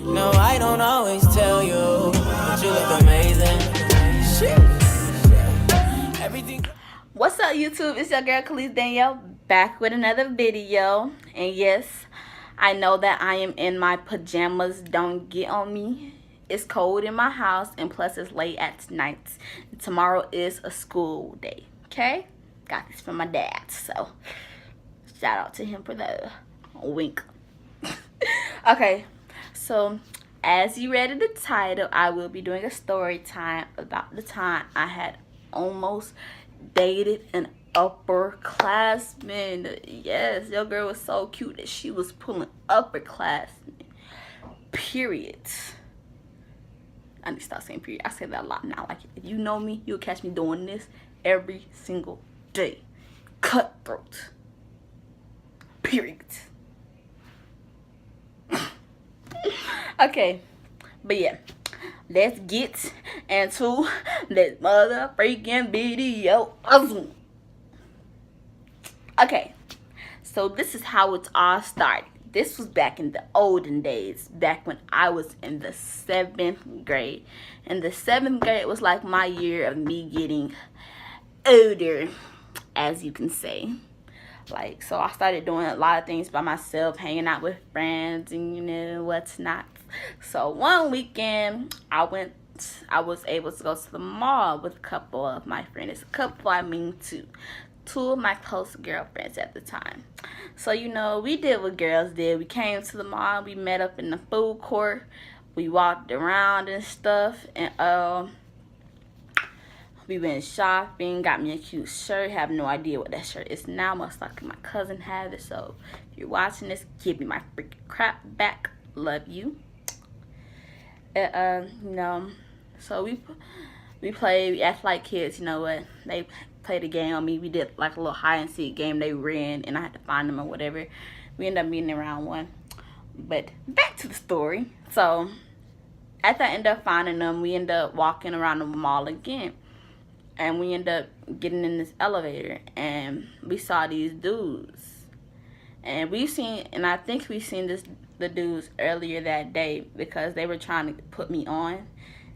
No, I don't always tell you, but you look amazing. Shit. Everything. What's up, YouTube? It's your girl Kalyse.danielle back with another video. And yes, I know that I am in my pajamas. Don't get on me. It's cold in my house, and plus it's late at night. Tomorrow is a school day. Okay? Got this from my dad, so shout out to him for the wink. Okay, so as you read in the title, I will be doing a story time about the time I had almost dated an upperclassman. Yes, your girl was so cute that she was pulling upperclassmen. Period. I need to stop saying period. I say that a lot now. Like, if you know me, you'll catch me doing this every single day. Cutthroat. Period. Okay, but yeah, let's get into this mother freaking video. Okay, so this is how it's all started. This was back in the olden days, back when I was in the 7th grade. And the 7th grade was like my year of me getting older, as you can say. Like, so I started doing a lot of things by myself, hanging out with friends and, you know, what's not. So one weekend, I was able to go to the mall with a couple of my friends. A couple, I mean two of my close girlfriends at the time. So, you know, we did what girls did. We came to the mall, we met up in the food court, we walked around and stuff, and we went shopping, got me a cute shirt. Have no idea what that shirt is now. Most likely my cousin had it. So if you're watching this, give me my freaking crap back. Love you. And, you know, so we played, we acted like kids, you know what? They played a game on me. We did like a little hide and seek game. They ran and I had to find them or whatever. We ended up meeting in round 1. But back to the story. So after I ended up finding them, we ended up walking around the mall again. And we ended up getting in this elevator, and we saw these dudes. And I think we seen the dudes earlier that day because they were trying to put me on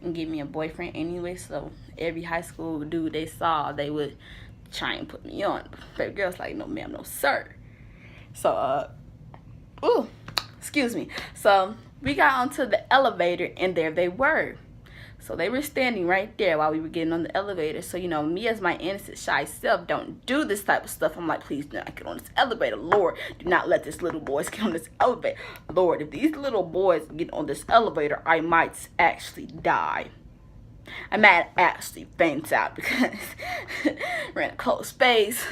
and give me a boyfriend anyway. So every high school dude they saw, they would try and put me on. But girls like, no ma'am, no sir. So, excuse me. So we got onto the elevator, and there they were. So they were standing right there while we were getting on the elevator. So, you know, me as my innocent, shy self don't do this type of stuff. I'm like, please do not get on this elevator. Lord, do not let this little boys get on this elevator. Lord, if these little boys get on this elevator, I might actually die. I might actually faint out because we're in a closed space.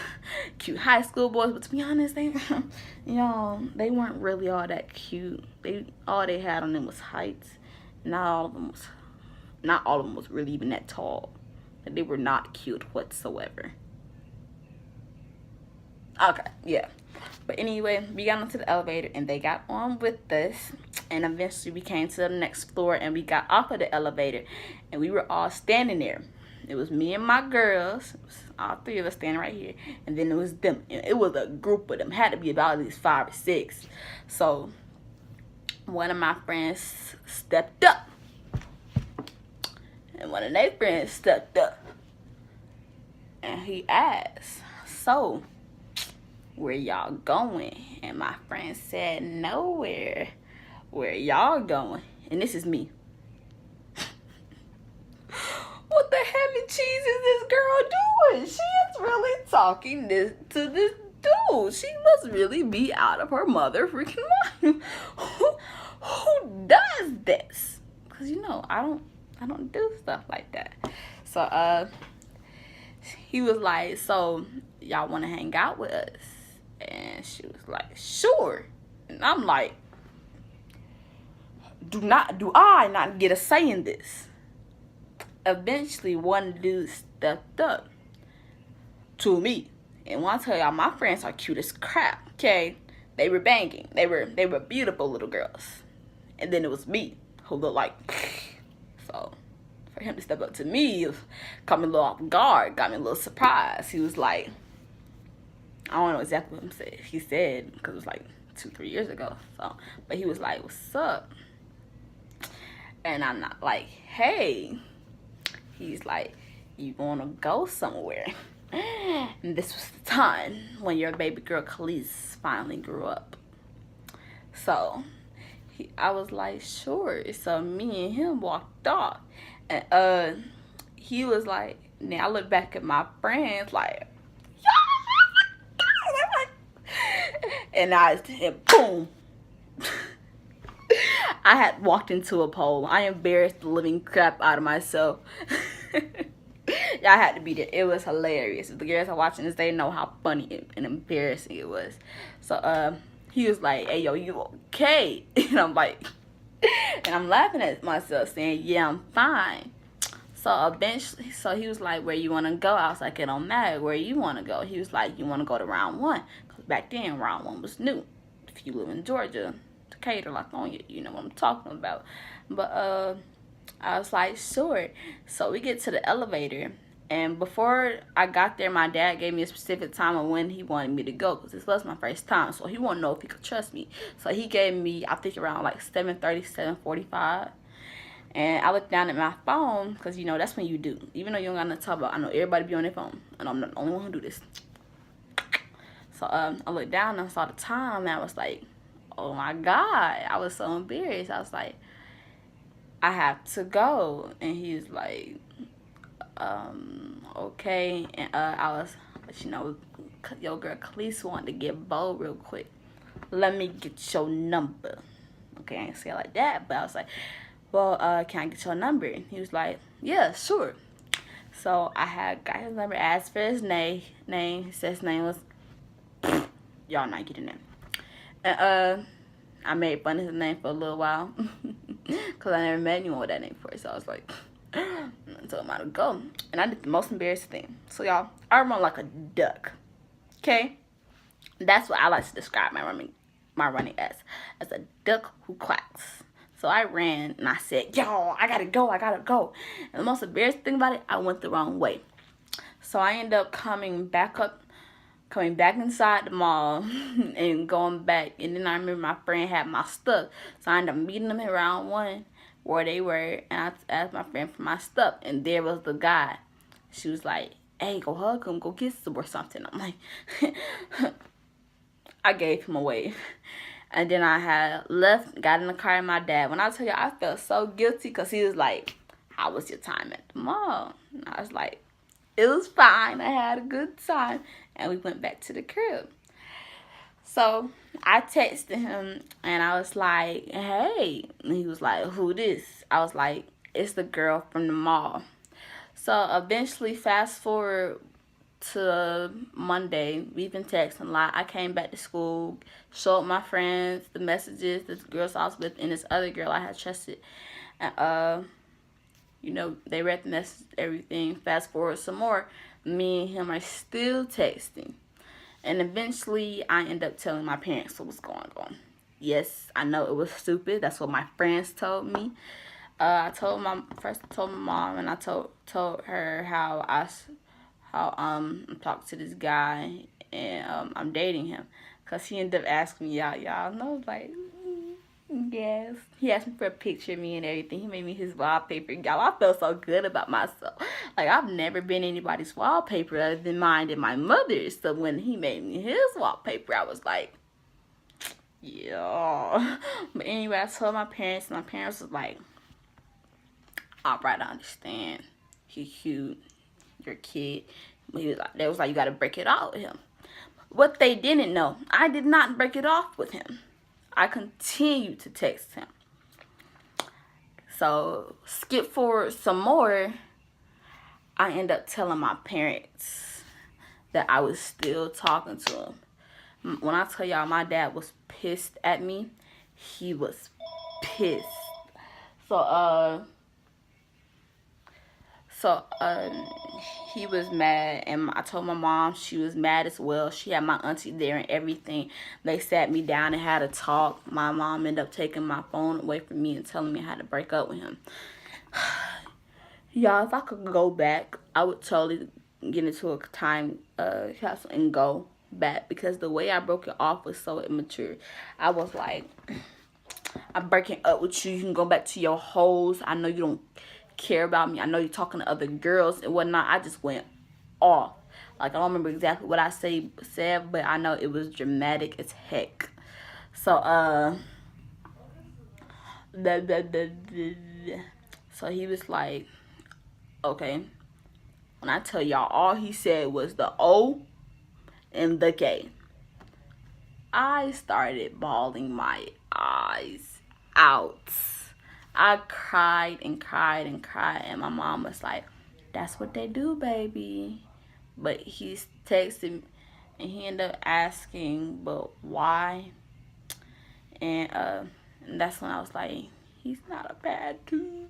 Cute high school boys. But to be honest, they weren't really all that cute. All they had on them was heights. Not all of them was really even that tall. They were not cute whatsoever. Okay, yeah. But anyway, we got onto the elevator and they got on with us. And eventually we came to the next floor and we got off of the elevator. And we were all standing there. It was me and my girls. It was all 3 of us standing right here. And then it was them. And it was a group of them. Had to be about at least 5 or 6. So one of my friends stepped up. And one of their friends stepped up. And he asked, so, where y'all going? And my friend said, nowhere. Where y'all going? And this is me. What the heavy cheese is this girl doing? She is really talking to this dude. She must really be out of her mother freaking mind. Who does this? Because, you know, I don't do stuff like that. So, he was like, so, y'all want to hang out with us? And she was like, sure. And I'm like, do I not get a say in this? Eventually, one dude stepped up to me. And when I tell y'all, my friends are cute as crap, okay? They were banging. They were beautiful little girls. And then it was me who looked like... So, for him to step up to me caught me a little off guard, got me a little surprised. He was like, I don't know exactly what he said, because it was like 2-3 years ago. So, but he was like, what's up? And I'm not like, hey. He's like, you want to go somewhere? And this was the time when your baby girl Kalyse finally grew up. So I was like, sure. So me and him walked off. And he was like, now I look back at my friends like, and boom. I had walked into a pole. I embarrassed the living crap out of myself. Y'all had to be there. It was hilarious. If the girls are watching this, they know how funny and embarrassing it was. So he was like, hey, yo, you okay? And I'm like, and I'm laughing at myself saying, yeah, I'm fine. So eventually, he was like, where you want to go? I was like, it don't matter. Where you want to go? He was like, you want to go to round one? Because back then, round one was new. If you live in Georgia, Decatur, like on you know what I'm talking about. But I was like, sure. So we get to the elevator. And before I got there, my dad gave me a specific time of when he wanted me to go. Because this was my first time. So he wanted to know if he could trust me. So he gave me, I think, around like 7:30, 7:45. And I looked down at my phone. Because, you know, that's when you do. Even though you don't got nothing to talk about. I know everybody be on their phone. And I'm not the only one who do this. So I looked down and I saw the time. And I was like, oh, my God. I was so embarrassed. I was like, I have to go. And he was like, okay. And I was, but you know, your girl Kalyse wanted to get bold real quick. Let me get your number. Okay, I ain't say it like that, but I was like, well, can I get your number? And he was like, yeah, sure. So I had got his number, asked for his name. He said his name was, y'all not getting it. And I made fun of his name for a little while. Because I never met anyone with that name before. So I was like, I told him how to go. And I did the most embarrassing thing. So y'all, I run like a duck. Okay? That's what I like to describe my running as a duck who quacks. So I ran and I said, yo, I gotta go. And the most embarrassing thing about it, I went the wrong way. So I ended up coming back inside the mall and going back. And then I remember my friend had my stuff. So I ended up meeting them in round one where they were. And I asked my friend for my stuff. And there was the guy. She was like, hey, go hug him, go kiss him or something. I'm like, I gave him a wave. And then I had left, got in the car with my dad. When I tell you, I felt so guilty because he was like, how was your time at the mall? And I was like, it was fine. I had a good time. And we went back to the crib. So I texted him and I was like, hey. And he was like, who this? I was like, it's the girl from the mall. So eventually, fast forward to Monday, we've been texting a lot. I came back to school, showed my friends the messages, this girl I was with, and this other girl I had trusted. And, you know, they read the message, everything. Fast forward some more, me and him are still texting. And eventually, I end up telling my parents what was going on. Yes, I know it was stupid. That's what my friends told me. I told my mom, and I told her how I talked to this guy and I'm dating him, cause he ended up asking me y'all know, like, yes. He asked me for a picture of me and everything. He made me his wallpaper. Y'all, I felt so good about myself. Like, I've never been anybody's wallpaper other than mine and my mother's. So when he made me his wallpaper, I was like, yeah. But anyway, I told my parents, and my parents was like, all right, I understand. He's cute. Your kid. They was like, you gotta break it off with him. What they didn't know, I did not break it off with him. I continued to text him. So skip forward some more. I end up telling my parents that I was still talking to him. When I tell y'all, my dad was pissed at me. He was pissed. So he was mad, and I told my mom she was mad as well. She had my auntie there and everything. They sat me down and had a talk. My mom ended up taking my phone away from me and telling me I had to break up with him. Y'all, if I could go back, I would totally get into a time capsule and go back, because the way I broke it off was so immature. I was like, I'm breaking up with you. You can go back to your hoes. I know you don't care about me. I know you're talking to other girls and whatnot. I just went off. Like, I don't remember exactly what I said, but I know it was dramatic as heck. So, so he was like, okay. When I tell y'all, all he said was the O and the K. I started bawling my eyes out. I cried and cried and cried, and my mom was like, that's what they do, baby. But he's texting, and he ended up asking, but why? And that's when I was like, he's not a bad dude.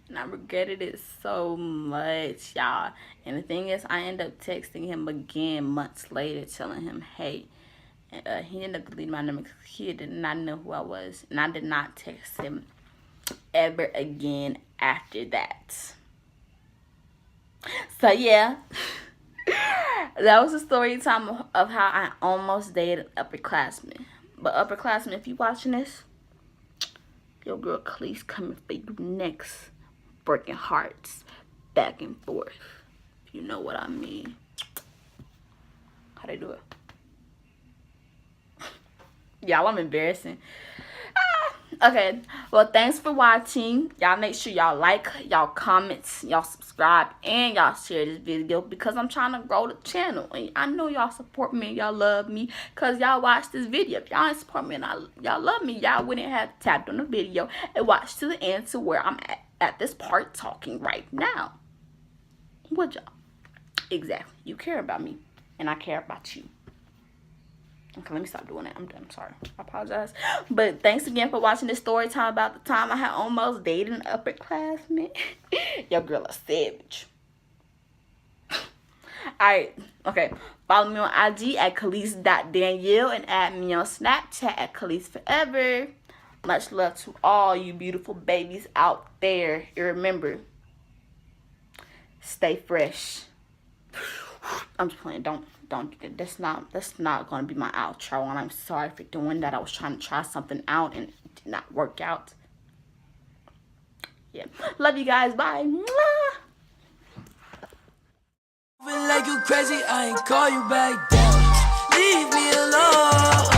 And I regretted it so much, y'all. And the thing is, I ended up texting him again months later, telling him, hey, he ended up deleting my number because he did not know who I was. And I did not text him ever again after that. So, yeah. That was a story time of how I almost dated an upperclassman. But upperclassman, if you watching this, your girl Kalyse coming for you next. Breaking hearts back and forth. If you know what I mean. How they do it? Y'all, I'm embarrassing. Okay, well, thanks for watching. Y'all make sure y'all like, y'all comment, y'all subscribe, and y'all share this video because I'm trying to grow the channel. And I know y'all support me and y'all love me because y'all watch this video. If y'all ain't support me and y'all love me, y'all wouldn't have tapped on the video and watched to the end to where I'm at this part talking right now. Would y'all? Exactly. You care about me and I care about you. Okay, let me stop doing that. I'm done. I'm sorry. I apologize. But thanks again for watching this story time about the time I had almost dated an upperclassman. Your girl a savage. Alright. Okay. Follow me on IG at Kalyse.danielle and add me on Snapchat at Kalyse Forever. Much love to all you beautiful babies out there. And remember, stay fresh. I'm just playing. Don't. That's not gonna be my outro, and I'm sorry for doing that. I was trying to try something out and it did not work out. Yeah, love you guys. Bye. Mwah. Feel like you crazy, I ain't call you back down. Leave me alone.